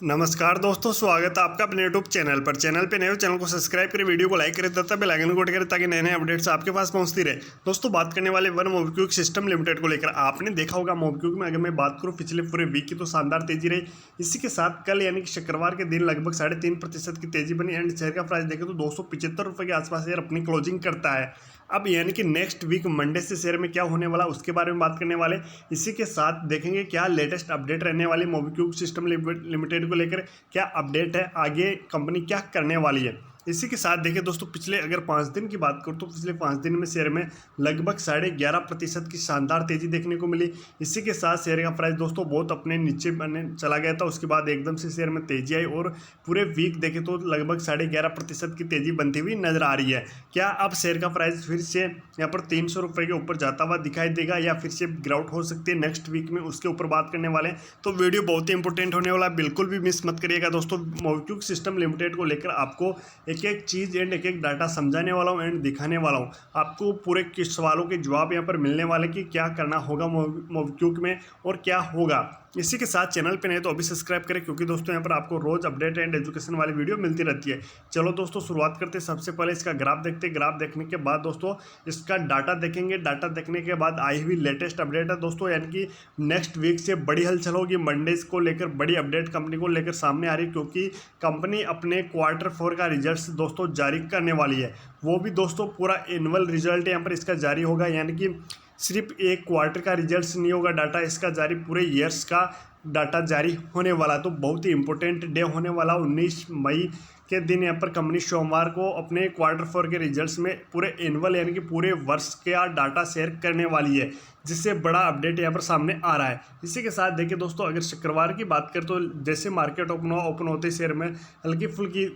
नमस्कार दोस्तों, स्वागत है आपका अपने यूट्यूब चैनल पर। चैनल पे नए हो, चैनल को सब्सक्राइब करें, वीडियो को लाइक करें तथा बेल आइकन को करें ताकि नए नए अपडेट्स आपके पास पहुंचती रहे। दोस्तों, बात करने वाले वन मोबिक्विक सिस्टम लिमिटेड को लेकर। आपने देखा होगा मोबिक्विक में अगर मैं बात करूं पिछले पूरे वीक की तो शानदार तेजी रही। इसी के साथ कल यानी कि शुक्रवार के दिन लगभग 3.5% की तेजी बनी एंड शेयर का प्राइस देखें तो 275 रुपये के आसपास शेयर अपनी क्लोजिंग करता है। अब यानी कि नेक्स्ट वीक मंडे से शेयर में क्या होने वाला उसके बारे में बात करने वाले। इसी के साथ देखेंगे क्या लेटेस्ट अपडेट रहने वाली मोबिक्विक सिस्टम लिमिटेड को लेकर, क्या अपडेट है, आगे कंपनी क्या करने वाली है। इसी के साथ देखिए दोस्तों, पिछले अगर 5 दिन की बात करूँ तो पिछले 5 दिन में शेयर में लगभग 11.5% की शानदार तेजी देखने को मिली। इसी के साथ शेयर का प्राइस दोस्तों बहुत अपने नीचे बने चला गया था, उसके बाद एकदम से शेयर में तेजी आई और पूरे वीक देखें तो लगभग 11.5% की तेजी बनती हुई नजर आ रही है। क्या अब शेयर का प्राइस फिर से यहाँ पर 300 रुपये के ऊपर जाता हुआ दिखाई देगा या फिर से गिरावट हो सकती है नेक्स्ट वीक में, उसके ऊपर बात करने वाले हैं। तो वीडियो बहुत ही इंपॉर्टेंट होने वाला है, बिल्कुल भी मिस मत करिएगा दोस्तों। मोबिक्विक सिस्टम लिमिटेड को लेकर आपको एक एक चीज़ एंड एक एक डाटा समझाने वाला हूँ एंड दिखाने वाला हूँ। आपको पूरे किस सवालों के जवाब यहाँ पर मिलने वाले कि क्या करना होगा मोबिक्विक में और क्या होगा। इसी के साथ चैनल पे नहीं तो अभी सब्सक्राइब करें, क्योंकि दोस्तों यहाँ पर आपको रोज अपडेट एंड एजुकेशन वाली वीडियो मिलती रहती है। चलो दोस्तों, शुरुआत करते हैं। सबसे पहले इसका ग्राफ देखते हैं। ग्राफ देखने के बाद दोस्तों इसका डाटा देखेंगे। डाटा देखने के बाद आई हुई लेटेस्ट अपडेट है दोस्तों, यानी कि नेक्स्ट वीक से बड़ी हलचल होगी। मंडे को लेकर बड़ी अपडेट कंपनी को लेकर सामने आ रही है, क्योंकि कंपनी अपने Q4 का रिजल्ट दोस्तों जारी करने वाली है। वो भी दोस्तों पूरा एनुअल रिजल्ट यहाँ पर इसका जारी होगा, यानी कि सिर्फ एक क्वार्टर का रिजल्ट नहीं होगा डाटा इसका जारी, पूरे ईयर्स का डाटा जारी होने वाला। तो बहुत ही इंपॉर्टेंट डे होने वाला 19 मई के दिन यहाँ पर कंपनी सोमवार को अपने Q4 के रिजल्ट्स में पूरे एनुअल यानी कि पूरे वर्ष का डाटा शेयर करने वाली है, जिससे बड़ा अपडेट यहाँ पर सामने आ रहा है। इसी के साथ देखिए दोस्तों, अगर शुक्रवार की बात करें तो जैसे मार्केट ओपन होते शेयर में हल्की फुल्की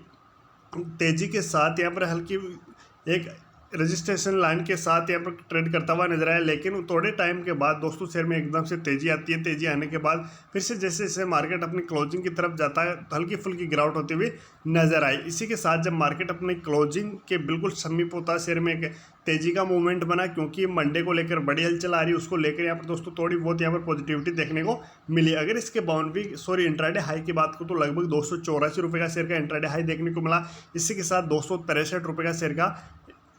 तेजी के साथ यहाँ पर हल्की एक रजिस्ट्रेशन लाइन के साथ यहाँ पर ट्रेड करता हुआ नजर आया, लेकिन थोड़े टाइम के बाद दोस्तों शेयर में एकदम से तेजी आती है। तेजी आने के बाद फिर से जैसे जैसे मार्केट अपनी क्लोजिंग की तरफ जाता है हल्की फुल्की गिरावट होती हुई नजर आई। इसी के साथ जब मार्केट अपनी क्लोजिंग के बिल्कुल समीप होता है शेयर में एक तेजी का मूवमेंट बना, क्योंकि मंडे को लेकर बड़ी हलचल आ रही है, उसको लेकर यहाँ पर दोस्तों थोड़ी बहुत यहाँ पर पॉजिटिविटी देखने को मिली। अगर इसके इंट्राडे हाई की बात करूँ तो लगभग 284 रुपये का शेयर का इंट्राडे हाई देखने को मिला। इसी के साथ 263 रुपये का शेयर का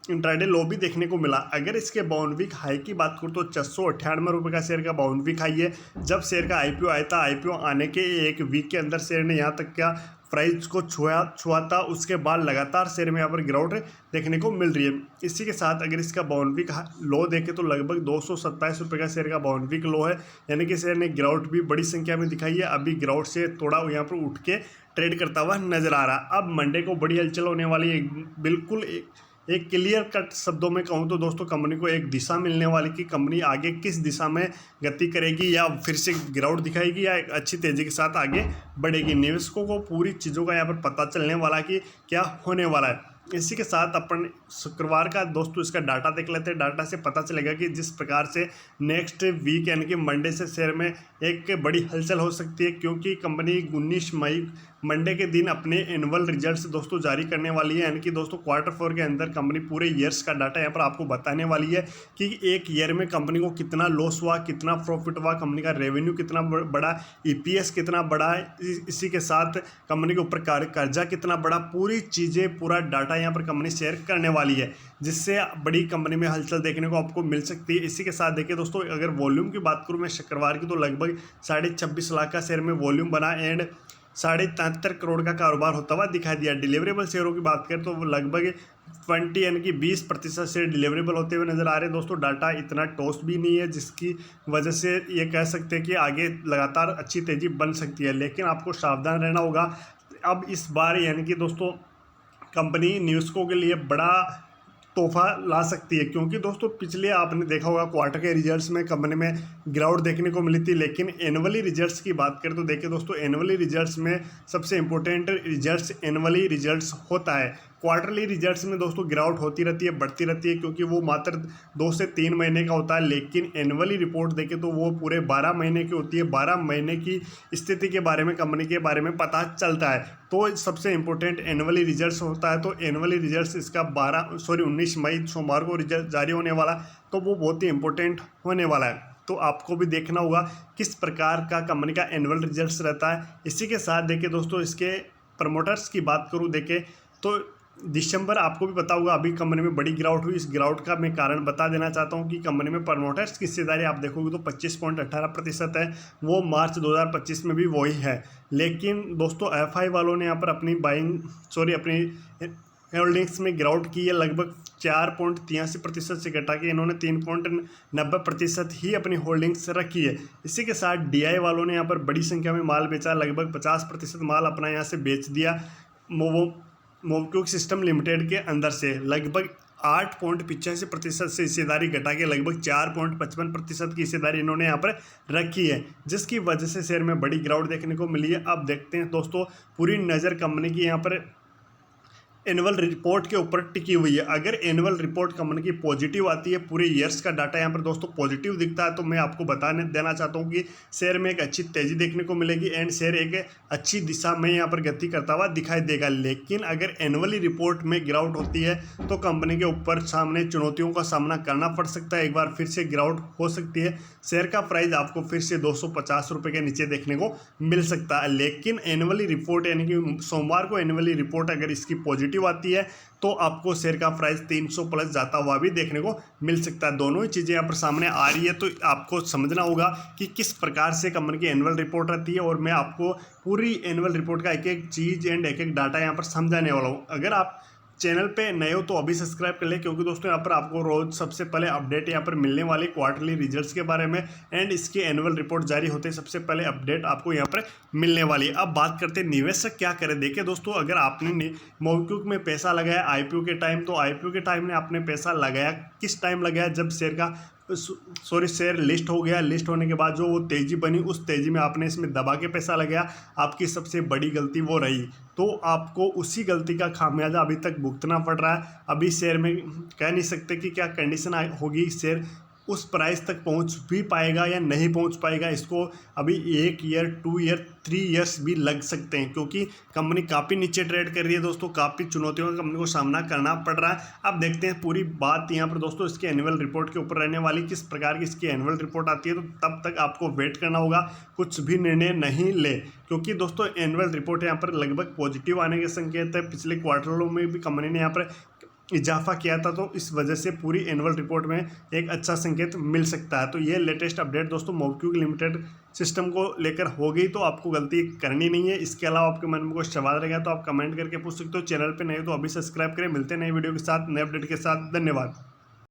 इंट्राडे लो भी देखने को मिला। अगर इसके बाउंड वीक हाई की बात करूँ तो 698 रुपये का शेयर का बाउंड वीक हाई है। जब शेयर का आईपीओ आया था, आईपीओ आने के एक वीक के अंदर शेयर ने यहाँ तक क्या प्राइस को छुआ था, उसके बाद लगातार शेयर में यहाँ पर गिरावट देखने को मिल रही है। इसी के साथ अगर इसका बाउंड वीक लो देखें तो लगभग 227 रुपये का शेयर का बाउंड वीक लो है, यानी कि शेयर ने गिरावट भी बड़ी संख्या में दिखाई है। अभी गिरावट से थोड़ा यहाँ पर उठ के ट्रेड करता हुआ नजर आ रहा। अब मंडे को बड़ी हलचल होने वाली है। बिल्कुल एक क्लियर कट शब्दों में कहूँ तो दोस्तों कंपनी को एक दिशा मिलने वाली कि कंपनी आगे किस दिशा में गति करेगी, या फिर से गिरावट दिखाएगी या एक अच्छी तेजी के साथ आगे बढ़ेगी। निवेशकों को पूरी चीज़ों का यहाँ पर पता चलने वाला कि क्या होने वाला है। इसी के साथ अपन शुक्रवार का दोस्तों इसका डाटा देख लेते हैं। डाटा से पता चलेगा कि जिस प्रकार से नेक्स्ट वीक यानी कि मंडे से शेयर में एक बड़ी हलचल हो सकती है, क्योंकि कंपनी 19 मई मंडे के दिन अपने एनुअल रिजल्ट्स दोस्तों जारी करने वाली है। यानी कि दोस्तों Q4 के अंदर कंपनी पूरे ईयर्स का डाटा यहाँ पर आपको बताने वाली है कि एक ईयर में कंपनी को कितना लॉस हुआ, कितना प्रॉफिट हुआ, कंपनी का रेवेन्यू कितना बड़ा, EPS कितना बड़ा है, इसी के साथ कंपनी के ऊपर कर्जा कितना बड़ा, पूरी चीज़ें पूरा डाटा यहाँ पर कंपनी शेयर करने वाली है, जिससे बड़ी कंपनी में हलचल देखने को आपको मिल सकती है। इसी के साथ देखिए दोस्तों, अगर वॉल्यूम की बात करूँ मैं शुक्रवार की तो लगभग 26.5 लाख का शेयर में वॉल्यूम बना एंड 73 करोड़ का कारोबार होता हुआ दिखाई दिया। डिलीवरेबल शेयरों की बात करें तो वो लगभग 20 यानी कि 20% शेयर डिलीवरेबल होते हुए नजर आ रहे हैं दोस्तों। डाटा इतना टॉस भी नहीं है जिसकी वजह से ये कह सकते हैं कि आगे लगातार अच्छी तेजी बन सकती है, लेकिन आपको सावधान रहना होगा। अब इस बार यानी कि दोस्तों कंपनी निवेशकों के लिए बड़ा तोहफा ला सकती है, क्योंकि दोस्तों पिछले आपने देखा होगा क्वार्टर के रिजल्ट्स में कंपनी में गिरावट देखने को मिली थी, लेकिन एनुअली रिजल्ट्स की बात करें तो देखिए दोस्तों एनुअली रिजल्ट्स में सबसे इंपॉर्टेंट रिजल्ट्स एनुअली रिजल्ट्स होता है। क्वार्टरली रिजल्ट्स में दोस्तों गिरावट होती रहती है, बढ़ती रहती है, क्योंकि वो मात्र 2 से 3 महीने का होता है, लेकिन एनुअली रिपोर्ट देखें तो वो पूरे 12 महीने की होती है। 12 महीने की स्थिति के बारे में, कंपनी के बारे में पता चलता है। तो सबसे इंपॉर्टेंट एनुअली रिजल्ट्स होता है। तो एनुअली रिजल्ट्स इसका 19 मई सोमवार को रिजल्ट जारी होने वाला, तो वो बहुत ही इंपॉर्टेंट होने वाला है। तो आपको भी देखना होगा किस प्रकार का कंपनी का एनुअल रिजल्ट्स रहता है। इसी के साथ देखिए दोस्तों, इसके प्रमोटर्स की बात करूँ देखें तो दिसंबर आपको भी पता होगा अभी कंपनी में बड़ी गिरावट हुई। इस गिरावट का मैं कारण बता देना चाहता हूं कि कंपनी में प्रमोटर्स की हिस्सेदारी आप देखोगे तो 25.18% है, वो मार्च 2025 में भी वही है। लेकिन दोस्तों एफआई वालों ने यहाँ पर अपनी अपनी होल्डिंग्स में गिरावट की है, लगभग 4.83% से घटा के इन्होंने 3.90% ही अपनी होल्डिंग्स रखी है। इसी के साथ डीआई वालों ने यहाँ पर बड़ी संख्या में माल बेचा, लगभग 50% माल अपना यहाँ से बेच दिया। मोबिक्विक सिस्टम लिमिटेड के अंदर से लगभग 8.85% से हिस्सेदारी घटा के लगभग 4.55% की हिस्सेदारी इन्होंने यहाँ पर रखी है, जिसकी वजह से शेयर में बड़ी गिरावट देखने को मिली है। अब देखते हैं दोस्तों, पूरी नज़र कंपनी की यहाँ पर एनुअल रिपोर्ट के ऊपर टिकी हुई है। अगर एनुअल रिपोर्ट कंपनी की पॉजिटिव आती है, पूरे ईयर्स का डाटा यहाँ पर दोस्तों पॉजिटिव दिखता है, तो मैं आपको बताने देना चाहता हूँ कि शेयर में एक अच्छी तेज़ी देखने को मिलेगी एंड शेयर एक अच्छी दिशा में यहाँ पर गति करता हुआ दिखाई देगा। लेकिन अगर एनुअली रिपोर्ट में गिरावट होती है तो कंपनी के ऊपर सामने चुनौतियों का सामना करना पड़ सकता है, एक बार फिर से गिरावट हो सकती है। शेयर का प्राइस आपको फिर से 250 रुपये के नीचे देखने को मिल सकता है। लेकिन एनुअली रिपोर्ट यानी कि सोमवार को एनुअली रिपोर्ट अगर इसकी पॉजिटिव आती है तो आपको शेयर का प्राइस 300 प्लस जाता हुआ भी देखने को मिल सकता है। दोनों ही चीज़ें यहाँ पर सामने आ रही है, तो आपको समझना होगा कि किस प्रकार से कंपनी की एनुअल रिपोर्ट रहती है, और मैं आपको पूरी एनुअल रिपोर्ट का एक एक चीज़ एंड एक एक डाटा यहाँ पर समझाने वाला हूँ। अगर आप चैनल पे नए हो तो अभी सब्सक्राइब कर ले, क्योंकि दोस्तों यहाँ पर आपको रोज सबसे पहले अपडेट यहाँ पर मिलने वाली क्वार्टरली रिजल्ट्स के बारे में एंड इसके एनुअल रिपोर्ट जारी होते सबसे पहले अपडेट आपको यहाँ पर मिलने वाली है। अब बात करते हैं निवेशक क्या करें। देखिए दोस्तों, अगर आपने मोबिक्विक में पैसा लगाया आईपीओ के टाइम, तो आईपीओ के टाइम में आपने पैसा लगाया किस टाइम लगाया, जब शेयर लिस्ट हो गया। लिस्ट होने के बाद जो वो तेज़ी बनी, उस तेज़ी में आपने इसमें दबा के पैसा लगाया, आपकी सबसे बड़ी गलती वो रही। तो आपको उसी गलती का खामियाजा अभी तक भुगतना पड़ रहा है। अभी शेयर में कह नहीं सकते कि क्या कंडीशन होगी, शेयर उस प्राइस तक पहुंच भी पाएगा या नहीं पहुंच पाएगा। इसको अभी 1 ईयर 2 ईयर 3 ईयर्स भी लग सकते हैं, क्योंकि कंपनी काफ़ी नीचे ट्रेड कर रही है दोस्तों, काफ़ी चुनौतियों का कंपनी को सामना करना पड़ रहा है। अब देखते हैं पूरी बात यहाँ पर दोस्तों इसके एनुअल रिपोर्ट के ऊपर रहने वाली, किस प्रकार की इसकी एनुअल रिपोर्ट आती है। तो तब तक आपको वेट करना होगा, कुछ भी निर्णय नहीं ले, क्योंकि दोस्तों एनुअल रिपोर्ट यहाँ पर लगभग पॉजिटिव आने के संकेत है। पिछले क्वार्टरों में भी कंपनी ने यहाँ पर इजाफा किया था, तो इस वजह से पूरी एनुअल रिपोर्ट में एक अच्छा संकेत मिल सकता है। तो ये लेटेस्ट अपडेट दोस्तों मोबिक्विक लिमिटेड सिस्टम को लेकर हो गई, तो आपको गलती करनी नहीं है। इसके अलावा आपके मन में कोई सवाल रहेगा तो आप कमेंट करके पूछ सकते हो। चैनल पे नए तो अभी सब्सक्राइब करें। मिलते हैं नई वीडियो के साथ, नए अपडेट के साथ। धन्यवाद।